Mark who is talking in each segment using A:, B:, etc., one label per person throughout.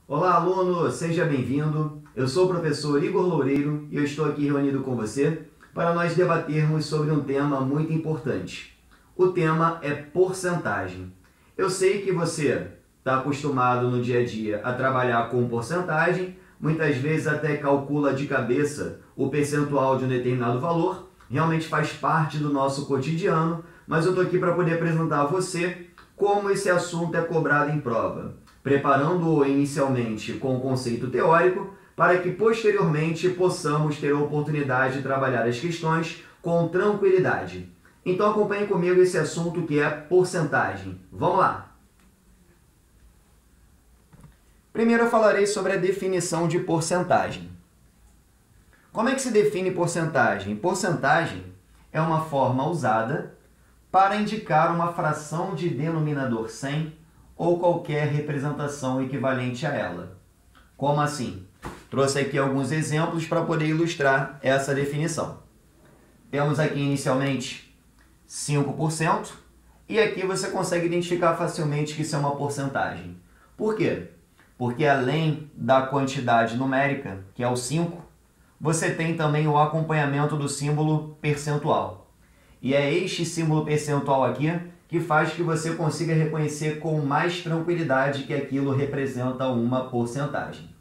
A: Olá, aluno! Seja bem-vindo. Eu sou o professor Igor Loureiro e eu estou aqui reunido com você para nós debatermos sobre um tema muito importante. O tema é porcentagem. Eu sei que você está acostumado no dia a dia a trabalhar com porcentagem, muitas vezes até calcula de cabeça o percentual de um determinado valor, realmente faz parte do nosso cotidiano, mas eu estou aqui para poder apresentar a você como esse assunto é cobrado em prova, preparando-o inicialmente com o conceito teórico, para que posteriormente possamos ter a oportunidade de trabalhar as questões com tranquilidade. Então acompanhe comigo esse assunto que é porcentagem. Vamos lá! Primeiro eu falarei sobre a definição de porcentagem. Como é que se define porcentagem? Porcentagem é uma forma usada para indicar uma fração de denominador 100 ou qualquer representação equivalente a ela. Como assim? Trouxe aqui alguns exemplos para poder ilustrar essa definição. Temos aqui inicialmente 5% e aqui você consegue identificar facilmente que isso é uma porcentagem. Por quê? Porque além da quantidade numérica, que é o 5, você tem também o acompanhamento do símbolo percentual. E é este símbolo percentual aqui que faz que você consiga reconhecer com mais tranquilidade que aquilo representa uma porcentagem.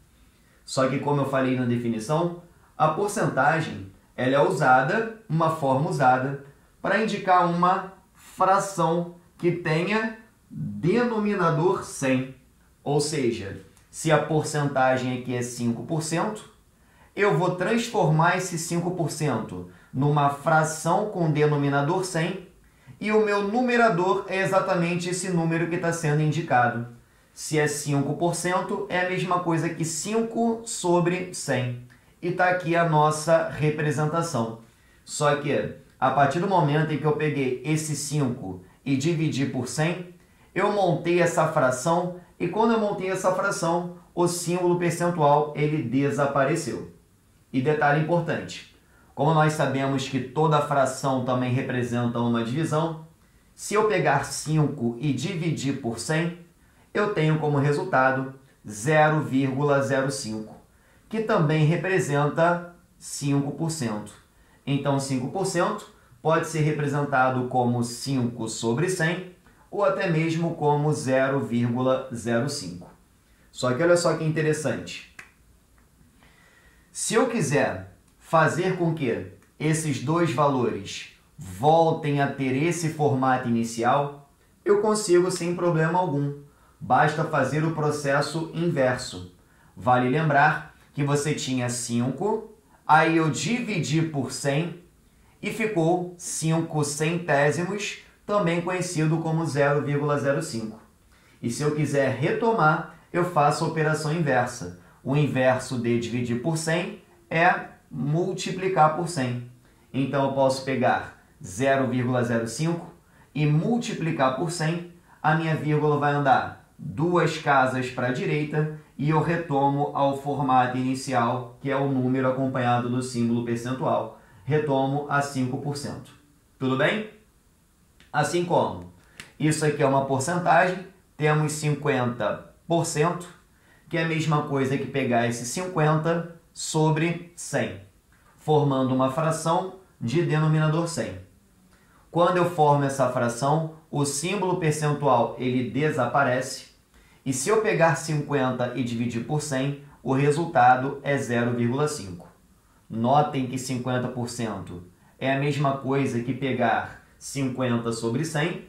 A: Só que, como eu falei na definição, a porcentagem ela é usada, uma forma usada, para indicar uma fração que tenha denominador 100. Ou seja, se a porcentagem aqui é 5%, eu vou transformar esse 5% numa fração com denominador 100 e o meu numerador é exatamente esse número que está sendo indicado. Se é 5%, é a mesma coisa que 5 sobre 100. E está aqui a nossa representação. Só que, a partir do momento em que eu peguei esse 5 e dividi por 100, eu montei essa fração e quando eu montei essa fração, o símbolo percentual ele desapareceu. E detalhe importante, como nós sabemos que toda fração também representa uma divisão, se eu pegar 5 e dividir por 100, eu tenho como resultado 0,05, que também representa 5%. Então 5% pode ser representado como 5 sobre 100 ou até mesmo como 0,05. Só que olha só que interessante. Se eu quiser fazer com que esses dois valores voltem a ter esse formato inicial, eu consigo sem problema algum. Basta fazer o processo inverso. Vale lembrar que você tinha 5, aí eu dividi por 100 e ficou 5 centésimos, também conhecido como 0,05. E se eu quiser retomar, eu faço a operação inversa. O inverso de dividir por 100 é multiplicar por 100. Então, eu posso pegar 0,05 e multiplicar por 100. A minha vírgula vai andar 2 casas para a direita e eu retomo ao formato inicial, que é o número acompanhado do símbolo percentual. Retomo a 5%. Tudo bem? Assim como isso aqui é uma porcentagem, temos 50%, que é a mesma coisa que pegar esse 50 sobre 100, formando uma fração de denominador 100. Quando eu formo essa fração, o símbolo percentual ele desaparece, e se eu pegar 50 e dividir por 100, o resultado é 0,5. Notem que 50% é a mesma coisa que pegar 50 sobre 100,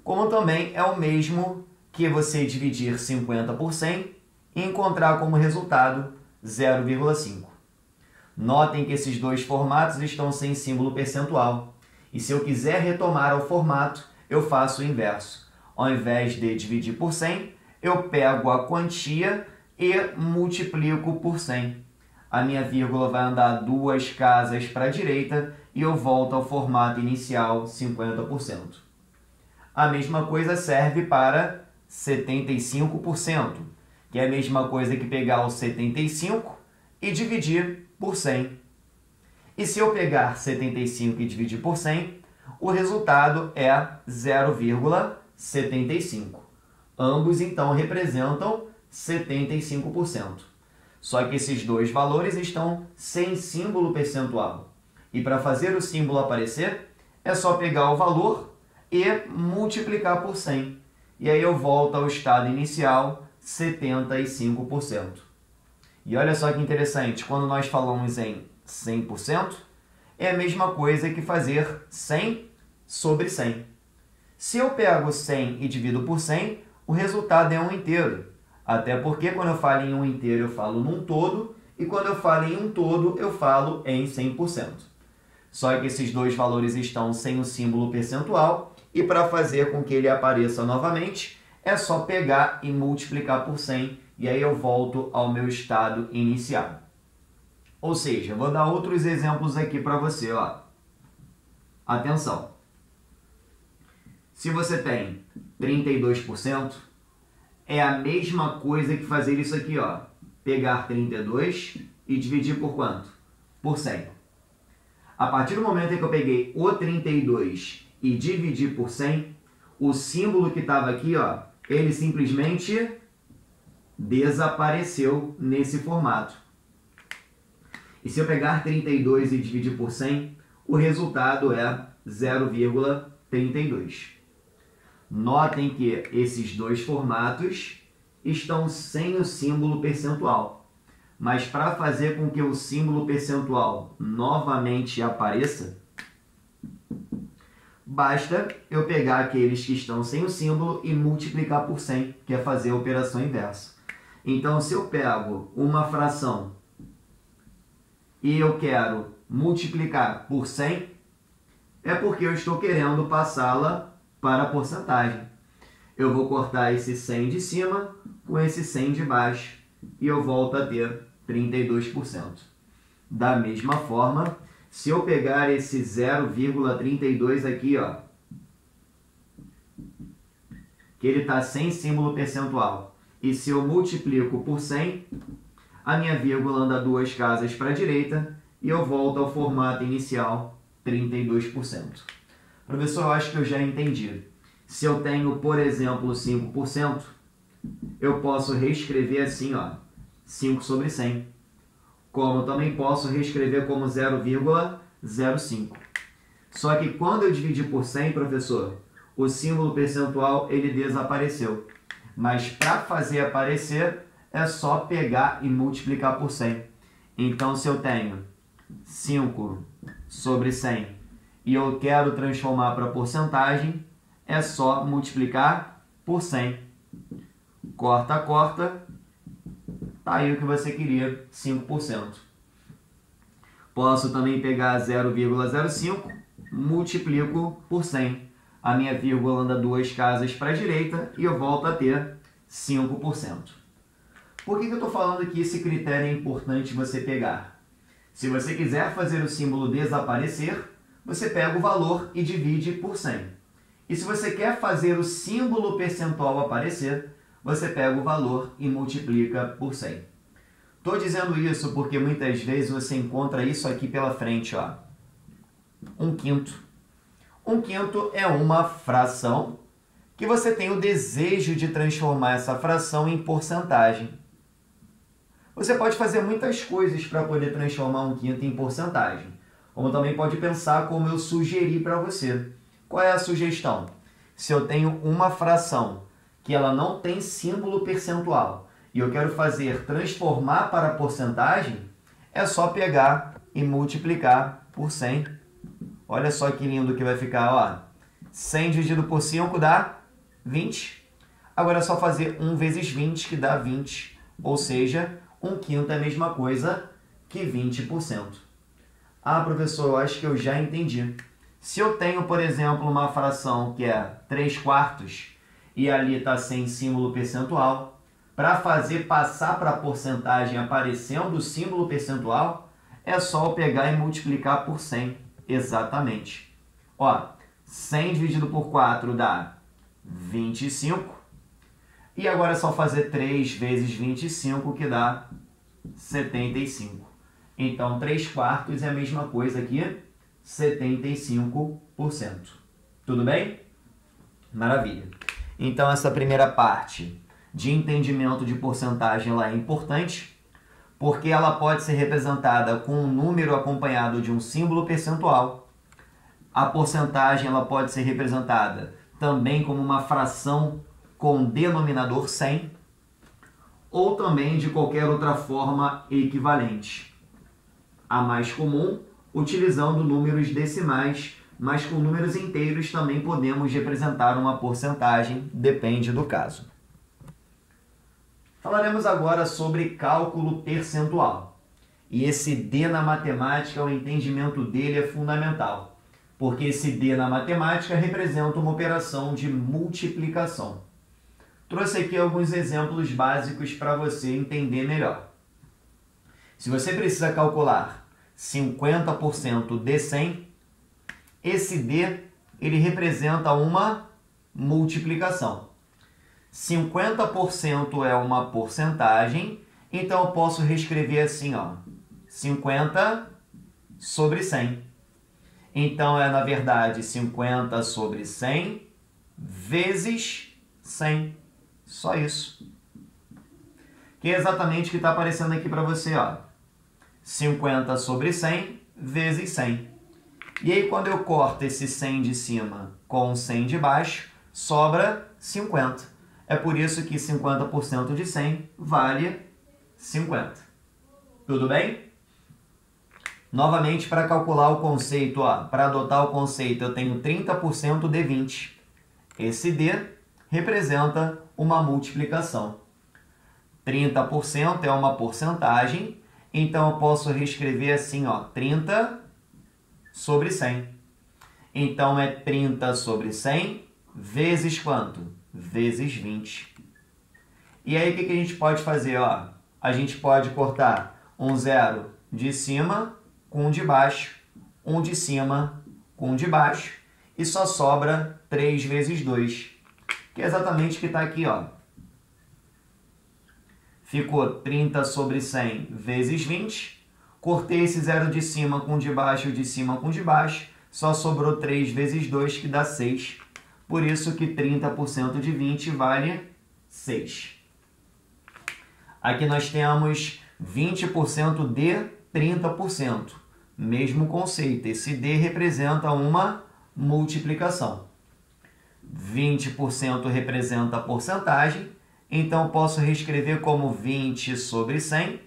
A: como também é o mesmo que você dividir 50 por 100 e encontrar como resultado 0,5. Notem que esses dois formatos estão sem símbolo percentual. E se eu quiser retomar ao formato, eu faço o inverso. Ao invés de dividir por 100, eu pego a quantia e multiplico por 100. A minha vírgula vai andar 2 casas para a direita e eu volto ao formato inicial, 50%. A mesma coisa serve para 75%, que é a mesma coisa que pegar o 75 e dividir por 100. E se eu pegar 75 e dividir por 100, o resultado é 0,75. Ambos, então, representam 75%. Só que esses dois valores estão sem símbolo percentual. E para fazer o símbolo aparecer, é só pegar o valor e multiplicar por 100. E aí eu volto ao estado inicial, 75%. E olha só que interessante, quando nós falamos em 100%, é a mesma coisa que fazer 100 sobre 100. Se eu pego 100 e divido por 100, o resultado é um inteiro. Até porque quando eu falo em um inteiro, eu falo num todo, e quando eu falo em um todo, eu falo em 100%. Só que esses dois valores estão sem o símbolo percentual, e para fazer com que ele apareça novamente, é só pegar e multiplicar por 100, e aí eu volto ao meu estado inicial. Ou seja, vou dar outros exemplos aqui para você, ó. Atenção! Se você tem 32%, é a mesma coisa que fazer isso aqui, ó. Pegar 32 e dividir por quanto? Por 100. A partir do momento em que eu peguei o 32 e dividi por 100, o símbolo que estava aqui, ó, ele simplesmente desapareceu nesse formato. E se eu pegar 32 e dividir por 100, o resultado é 0,32. Notem que esses dois formatos estão sem o símbolo percentual. Mas para fazer com que o símbolo percentual novamente apareça, basta eu pegar aqueles que estão sem o símbolo e multiplicar por 100, que é fazer a operação inversa. Então, se eu pego uma fração e eu quero multiplicar por 100, é porque eu estou querendo passá-la para a porcentagem. Eu vou cortar esse 100 de cima com esse 100 de baixo e eu volto a ter 32%. Da mesma forma, se eu pegar esse 0,32 aqui, ó, que ele está sem símbolo percentual, e se eu multiplico por 100, a minha vírgula anda duas casas para a direita e eu volto ao formato inicial, 32%. Professor, eu acho que eu já entendi. Se eu tenho, por exemplo, 5%, eu posso reescrever assim, ó, 5 sobre 100. Como também posso reescrever como 0,05. Só que quando eu dividi por 100, professor, o símbolo percentual ele desapareceu. Mas para fazer aparecer, é só pegar e multiplicar por 100. Então, se eu tenho 5 sobre 100 e eu quero transformar para porcentagem, é só multiplicar por 100. Corta, corta. Tá aí o que você queria, 5%. Posso também pegar 0,05, multiplico por 100. A minha vírgula anda duas casas para a direita e eu volto a ter 5%. Por que eu estou falando que esse critério é importante você pegar? Se você quiser fazer o símbolo desaparecer, você pega o valor e divide por 100. E se você quer fazer o símbolo percentual aparecer, você pega o valor e multiplica por 100. Estou dizendo isso porque muitas vezes você encontra isso aqui pela frente, ó. 1/5. 1/5 é uma fração que você tem o desejo de transformar essa fração em porcentagem. Você pode fazer muitas coisas para poder transformar 1/5 em porcentagem. Como também pode pensar como eu sugeri para você. Qual é a sugestão? Se eu tenho uma fração que ela não tem símbolo percentual e eu quero transformar para porcentagem, é só pegar e multiplicar por 100. Olha só que lindo que vai ficar, ó. 100 dividido por 5 dá 20. Agora é só fazer 1 vezes 20, que dá 20. Ou seja, 1/5 é a mesma coisa que 20%. Ah, professor, eu acho que eu já entendi. Se eu tenho, por exemplo, uma fração que é 3/4 e ali está sem símbolo percentual, para fazer passar para a porcentagem aparecendo o símbolo percentual, é só eu pegar e multiplicar por 100. Exatamente. Ó, 100 dividido por 4 dá 25. E agora é só fazer 3 vezes 25, que dá 75. Então, 3/4 é a mesma coisa aqui, 75%. Tudo bem? Maravilha. Então, essa primeira parte de entendimento de porcentagem ela é importante, porque ela pode ser representada com um número acompanhado de um símbolo percentual. A porcentagem ela pode ser representada também como uma fração com denominador 100, ou também de qualquer outra forma equivalente. A mais comum, utilizando números decimais, mas com números inteiros também podemos representar uma porcentagem, depende do caso. Falaremos agora sobre cálculo percentual. E esse D na matemática, o entendimento dele é fundamental, porque esse D na matemática representa uma operação de multiplicação. Trouxe aqui alguns exemplos básicos para você entender melhor. Se você precisa calcular 50% de 100, esse D ele representa uma multiplicação. 50% é uma porcentagem, então eu posso reescrever assim, ó, 50 sobre 100. Então, na verdade, 50 sobre 100 vezes 100. Só isso. Que é exatamente o que está aparecendo aqui para você, ó. 50 sobre 100 vezes 100. E aí, quando eu corto esse 100 de cima com 100 de baixo, sobra 50. É por isso que 50% de 100 vale 50. Tudo bem? Novamente, para calcular o conceito, para adotar o conceito, eu tenho 30% de 20. Esse D representa uma multiplicação. 30% é uma porcentagem, então eu posso reescrever assim, 30 sobre 100. Então, é 30 sobre 100 vezes quanto? Vezes 20. E aí, o que a gente pode fazer? A gente pode cortar um zero de cima com um de baixo, um de cima com um de baixo, e só sobra 3 vezes 2, que é exatamente o que está aqui. Ficou 30 sobre 100 vezes 20, cortei esse zero de cima com de baixo e o de cima com de baixo, só sobrou 3 vezes 2, que dá 6. Por isso que 30% de 20 vale 6. Aqui nós temos 20% de 30%. Mesmo conceito, esse D representa uma multiplicação. 20% representa a porcentagem, então posso reescrever como 20 sobre 100.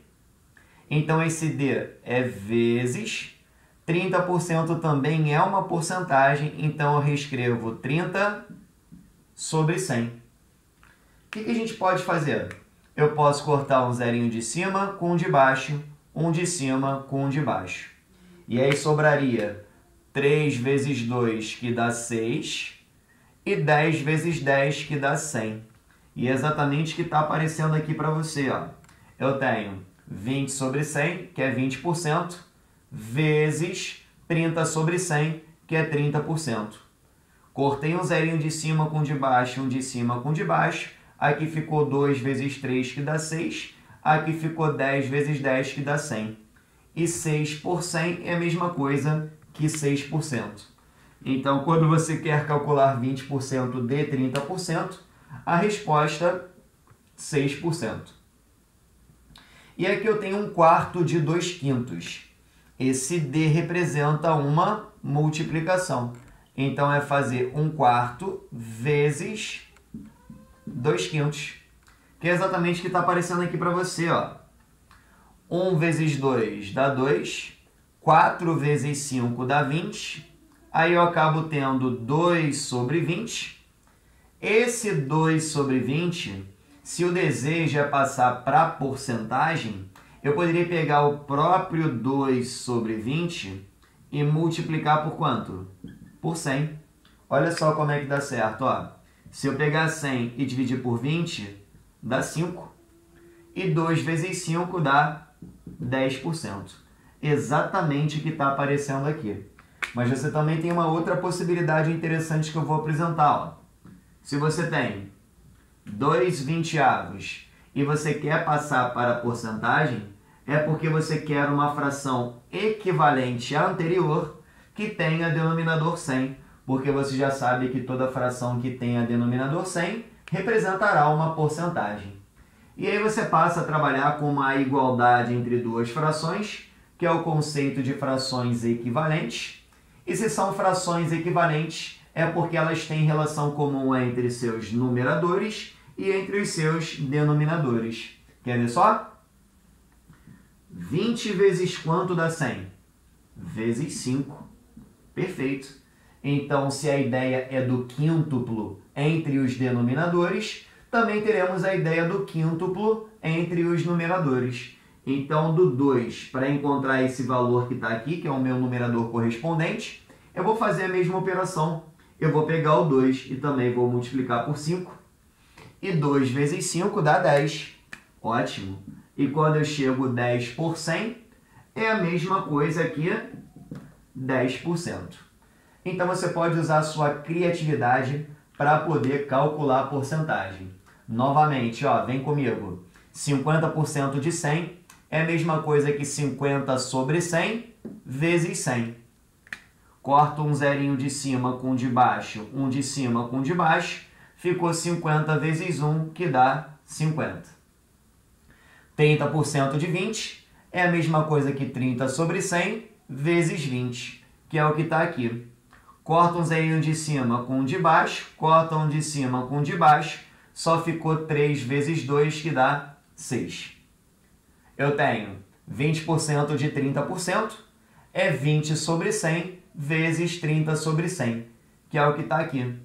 A: Então esse D é vezes, 30% também é uma porcentagem, então eu reescrevo 30 sobre 100. O que a gente pode fazer? Eu posso cortar um zerinho de cima com um de baixo, um de cima com um de baixo. E aí sobraria 3 vezes 2, que dá 6, e 10 vezes 10, que dá 100. E é exatamente o que está aparecendo aqui para você. Eu tenho 20 sobre 100, que é 20%, vezes 30 sobre 100, que é 30%. Cortei um zerinho de cima com de baixo, um de cima com de baixo. Aqui ficou 2 vezes 3, que dá 6. Aqui ficou 10 vezes 10, que dá 100. E 6 por 100 é a mesma coisa que 6%. Então, quando você quer calcular 20% de 30%, a resposta 6%. E aqui eu tenho 1/4 de 2/5. Esse D representa uma multiplicação. Então, é fazer 1/4 vezes 2/5. Que é exatamente o que está aparecendo aqui para você. 1 vezes 2 dá 2. 4 vezes 5 dá 20. Aí eu acabo tendo 2 sobre 20. Esse 2 sobre 20, se o desejo é passar para porcentagem, eu poderia pegar o próprio 2 sobre 20 e multiplicar por quanto? Por 100. Olha só como é que dá certo. Se eu pegar 100 e dividir por 20, dá 5. E 2 vezes 5 dá 10%. Exatamente o que está aparecendo aqui. Mas você também tem uma outra possibilidade interessante que eu vou apresentar. Se você tem 2 vinte-avos e você quer passar para a porcentagem, é porque você quer uma fração equivalente à anterior que tenha denominador 100, porque você já sabe que toda fração que tenha denominador 100 representará uma porcentagem. E aí você passa a trabalhar com uma igualdade entre duas frações, que é o conceito de frações equivalentes. E se são frações equivalentes, é porque elas têm relação comum entre seus numeradores e entre os seus denominadores. Quer ver só? 20 vezes quanto dá 100? Vezes 5. Perfeito. Então, se a ideia é do quíntuplo entre os denominadores, também teremos a ideia do quíntuplo entre os numeradores. Então, do 2, para encontrar esse valor que está aqui, que é o meu numerador correspondente, eu vou fazer a mesma operação. Eu vou pegar o 2 e também vou multiplicar por 5. E 2 vezes 5 dá 10. Ótimo. E quando eu chego 10 por 100, é a mesma coisa aqui, 10%. Então, você pode usar a sua criatividade para poder calcular a porcentagem. Novamente, ó, vem comigo. 50% de 100 é a mesma coisa que 50 sobre 100 vezes 100. Corto um zerinho de cima com um de baixo, um de cima com um de baixo. Ficou 50 vezes 1, que dá 50. 30% de 20 é a mesma coisa que 30 sobre 100 vezes 20, que é o que está aqui. Corta um zerinho de cima com um de baixo, corta um de cima com um de baixo, só ficou 3 vezes 2, que dá 6. Eu tenho 20% de 30%, é 20 sobre 100 vezes 30 sobre 100, que é o que está aqui.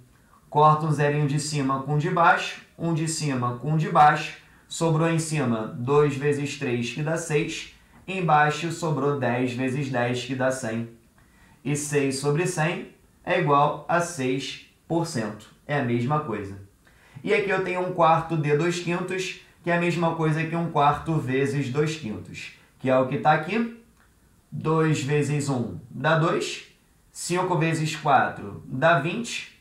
A: Corta um zerinho de cima com um de baixo, um de cima com um de baixo, sobrou em cima 2 vezes 3, que dá 6, embaixo sobrou 10 vezes 10, que dá 100. E 6 sobre 100 é igual a 6%. É a mesma coisa. E aqui eu tenho 1/4 de 2/5, que é a mesma coisa que 1/4 vezes 2/5, que é o que está aqui. 2 vezes 1 dá 2. 5 vezes 4 dá 20.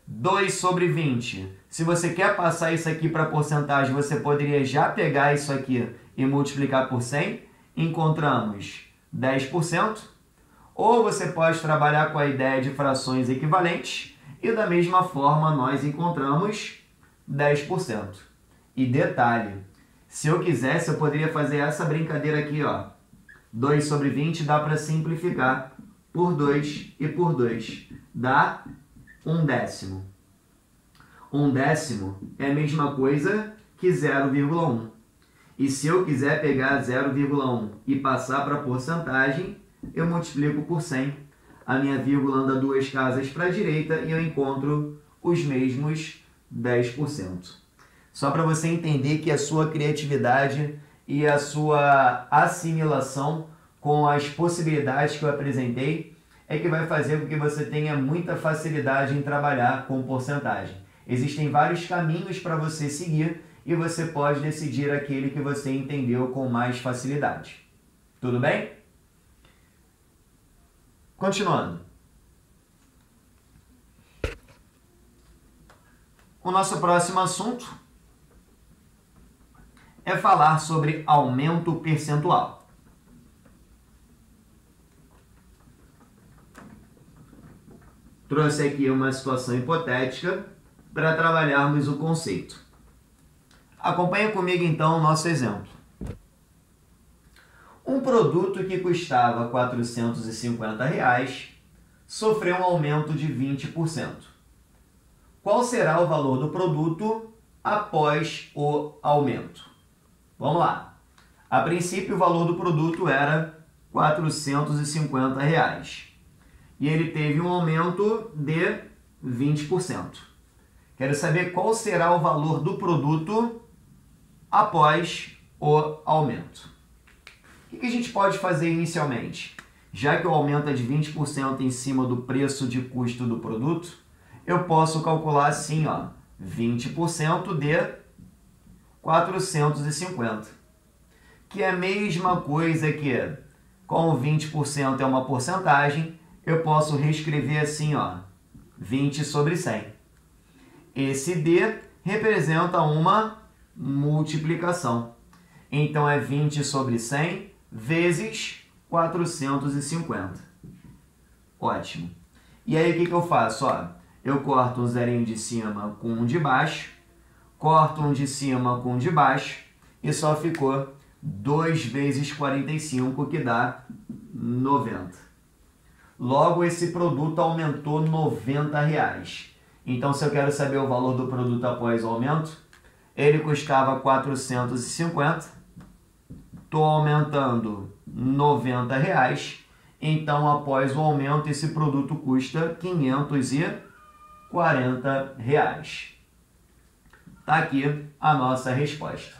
A: 2 sobre 20. Se você quer passar isso aqui para porcentagem, você poderia já pegar isso aqui e multiplicar por 100. Encontramos 10%. Ou você pode trabalhar com a ideia de frações equivalentes e da mesma forma nós encontramos 10%. E detalhe, se eu quisesse eu poderia fazer essa brincadeira aqui, ó. 2 sobre 20 dá para simplificar por 2 e por 2. Dá 1/10. 1/10 é a mesma coisa que 0,1. E se eu quiser pegar 0,1 e passar para porcentagem, eu multiplico por 100. A minha vírgula anda 2 casas para a direita e eu encontro os mesmos 10%. Só para você entender que a sua criatividade e a sua assimilação com as possibilidades que eu apresentei é que vai fazer com que você tenha muita facilidade em trabalhar com porcentagem. Existem vários caminhos para você seguir e você pode decidir aquele que você entendeu com mais facilidade. Tudo bem? Continuando. O nosso próximo assunto é falar sobre aumento percentual. Trouxe aqui uma situação hipotética para trabalharmos o conceito. Acompanhe comigo então o nosso exemplo. Um produto que custava R$ 450 sofreu um aumento de 20%. Qual será o valor do produto após o aumento? Vamos lá. A princípio, o valor do produto era R$ 450. E ele teve um aumento de 20%. Quero saber qual será o valor do produto após o aumento. O que a gente pode fazer inicialmente? Já que o aumento é de 20% em cima do preço de custo do produto, eu posso calcular assim, ó, 20% de 450, que é a mesma coisa que, como 20% é uma porcentagem, eu posso reescrever assim, ó, 20 sobre 100. Esse D representa uma multiplicação. Então, é 20 sobre 100 vezes 450. Ótimo. E aí, o que eu faço? Ó, eu corto um zerinho de cima com um de baixo, corto um de cima com um de baixo e só ficou 2 vezes 45, que dá 90. Logo, esse produto aumentou R$ 90. Então, se eu quero saber o valor do produto após o aumento, ele custava 450, estou aumentando R$ 90, então, após o aumento, esse produto custa R$ 540. Está aqui a nossa resposta.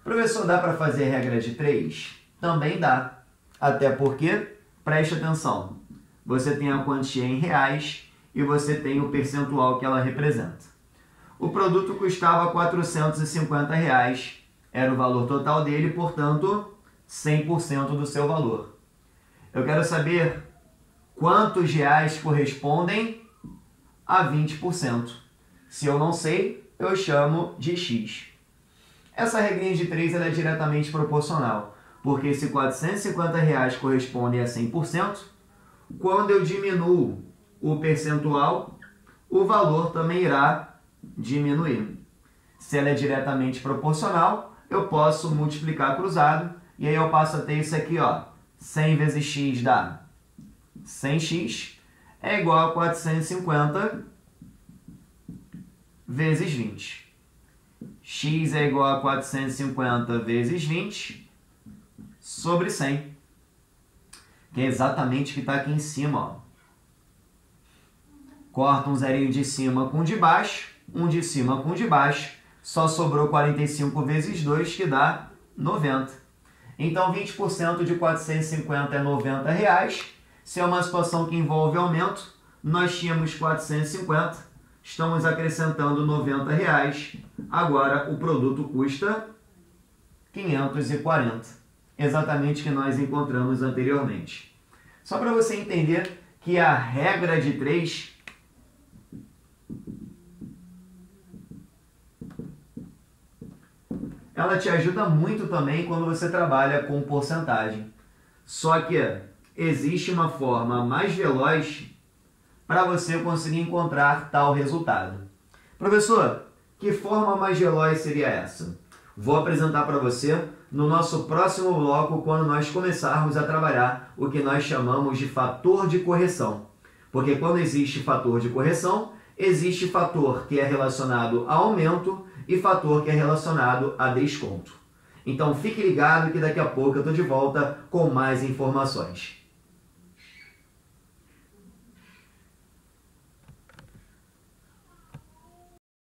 A: Professor, dá para fazer regra de 3? Também dá. Até porque, preste atenção, você tem a quantia em reais e você tem o percentual que ela representa. O produto custava R$ 450, era o valor total dele, portanto, 100% do seu valor. Eu quero saber quantos reais correspondem a 20%. Se eu não sei, eu chamo de X. Essa regrinha de 3 ela é diretamente proporcional, porque se R$ 450 corresponde a 100%, quando eu diminuo o percentual, o valor também irá diminuir. Se ela é diretamente proporcional, eu posso multiplicar cruzado, e aí eu passo a ter isso aqui, ó, 100 vezes x dá 100x, é igual a 450 vezes 20. X é igual a 450 vezes 20 sobre 100, que é exatamente o que está aqui em cima, ó. Corta um zerinho de cima com um de baixo, um de cima com um de baixo, só sobrou 45 vezes 2, que dá 90. Então, 20% de 450 é R$ 90. Se é uma situação que envolve aumento, nós tínhamos 450, estamos acrescentando R$ 90. Agora, o produto custa 540, exatamente o que nós encontramos anteriormente. Só para você entender que a regra de 3 ela te ajuda muito também quando você trabalha com porcentagem. Só que existe uma forma mais veloz para você conseguir encontrar tal resultado. Professor, que forma mais veloz seria essa? Vou apresentar para você no nosso próximo bloco, quando nós começarmos a trabalhar o que nós chamamos de fator de correção. Porque quando existe fator de correção, existe fator que é relacionado a aumento e fator que é relacionado a desconto. Então fique ligado que daqui a pouco eu estou de volta com mais informações.